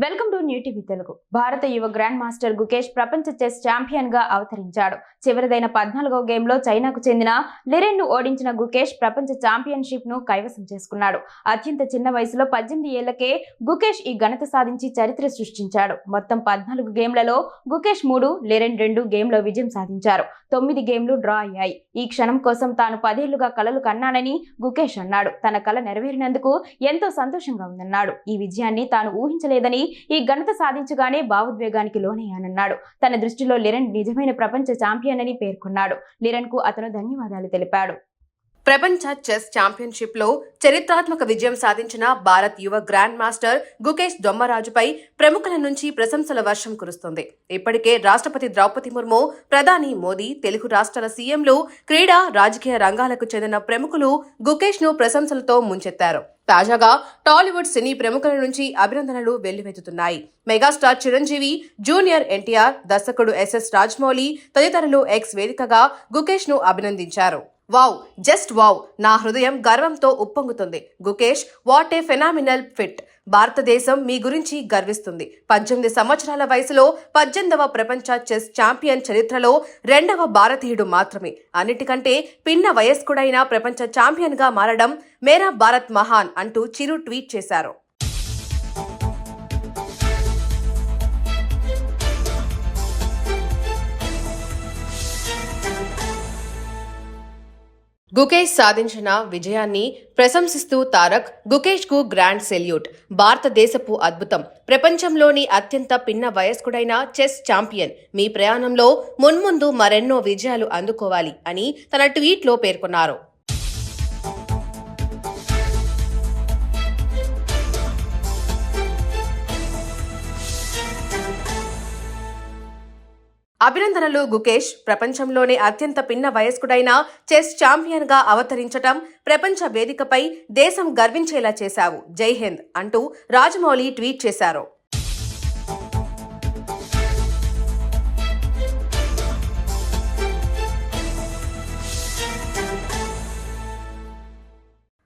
Welcome to new TV Telugu. భారత యువ grand master Gukesh ప్రపంచ చెస్ ఛాంపియన్ గా అవతరించాడు. చివరిదైన 14వ గేమ్లో చైనాకు చెందిన లిరెన్ ను ఓడించిన గుకేష్ ప్రపంచ ఛాంపియన్షిప్ ను కైవసం చేసుకున్నాడు. అత్యంత చిన్న వయసులో 18 ఏళ్లకే గుకేష్ ఈ ఘనత సాధించి చరిత్ర సృష్టించాడు. మొత్తం 14 గేమ్లలో గుకేష్ 3, లిరెన్ 2 గేమ్లో విజయం సాధించారు. 9 గేమ్లు డ్రా అయ్యాయి. ఈ క్షణం కోసం తాను 10 ఏళ్లుగా కలలు కన్నానని గుకేష్ అన్నాడు. తన కల నెరవేరినందుకు ఎంతో సంతోషంగా ఉందన్నాడు. ఈ విజయాన్ని తాను ఊహించలేదని, ఈ ఘనత సాధించగానే భావోద్వేగానికి లోనయ్యానన్నాడు. తన దృష్టిలో లిరెన్ నిజమైన ప్రపంచ ఛాంపియన్ అని పేర్కొన్నాడు. లిరెన్ కు అతను ధన్యవాదాలు తెలిపాడు. ప్రపంచ చెస్ ఛాంపియన్షిప్ లో చరిత్రాత్మక విజయం సాధించిన భారత్ యువ గ్రాండ్ మాస్టర్ గుకేష్ దొమ్మరాజుపై ప్రముఖుల నుంచి ప్రశంసల వర్షం కురుస్తుంది. ఇప్పటికే రాష్ట్రపతి ద్రౌపది ముర్ము, ప్రధాని మోదీ, తెలుగు రాష్ట్రాల సీఎంలు, క్రీడా, రాజకీయ రంగాలకు చెందిన ప్రముఖులు గుకేష్ ను ప్రశంసలతో ముంచెత్తారు. తాజాగా టాలీవుడ్ సినీ ప్రముఖుల నుంచి అభినందనలు వెల్లువెత్తుతున్నాయి. మెగాస్టార్ చిరంజీవి, జూనియర్ ఎన్టీఆర్, దర్శకుడు ఎస్ఎస్ రాజమౌళి తదితరులు ఎక్స్ వేదికగా గుకేష్ ను అభినందించారు. వావ్, జస్ట్ వావ్, నా హృదయం గర్వంతో ఉప్పొంగుతుంది. Gukesh, what a phenomenal feat. భారతదేశం మీ గురించి గర్విస్తుంది. 18 సంవత్సరాల వయసులో 18వ ప్రపంచ చెస్ ఛాంపియన్ చరిత్రలో 2వ భారతీయుడు మాత్రమే. అన్నిటికంటే పిన్న వయస్కుడైన ప్రపంచ ఛాంపియన్ గా మారడం మేరా భారత్ మహాన్ అంటూ చిరు ట్వీట్ చేశారు. గుకేష్ సాధించిన విజయాన్ని ప్రశంసిస్తూ తారక్, గుకేష్ కు గ్రాండ్ సెల్యూట్. భారతదేశపు అద్భుతం, ప్రపంచంలోని అత్యంత పిన్న వయస్కుడైన చెస్ ఛాంపియన్. మీ ప్రయాణంలో మున్ముందు మరెన్నో విజయాలు అందుకోవాలి అని తన ట్వీట్లో పేర్కొన్నారు. అభినందనలు గుకేష్. ప్రపంచంలోనే అత్యంత పిన్న వయస్కుడైన చెస్ ఛాంపియన్ గా అవతరించటం, ప్రపంచ వేదికపై దేశం గర్వించేలా చేశావు. జై హింద్ అంటూ రాజమౌళి ట్వీట్ చేశారు.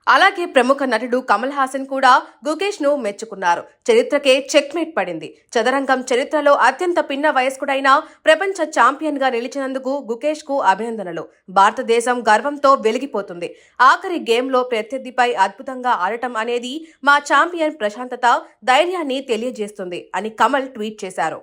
అలాగే ప్రముఖ నటుడు కమల్ హాసన్ కూడా గుకేష్ ను మెచ్చుకున్నారు. చరిత్రకే చెక్మేట్ పడింది. చదరంగం చరిత్రలో అత్యంత పిన్న వయస్కుడైన ప్రపంచ ఛాంపియన్ గా నిలిచినందుకు గుకేష్ కు అభినందనలు. భారతదేశం గర్వంతో వెలిగిపోతుంది. ఆఖరి గేమ్లో ప్రత్యర్థిపై అద్భుతంగా ఆడటం అనేది మా ఛాంపియన్ ప్రశాంతత, ధైర్యాన్ని తెలియజేస్తుంది అని కమల్ ట్వీట్ చేశారు.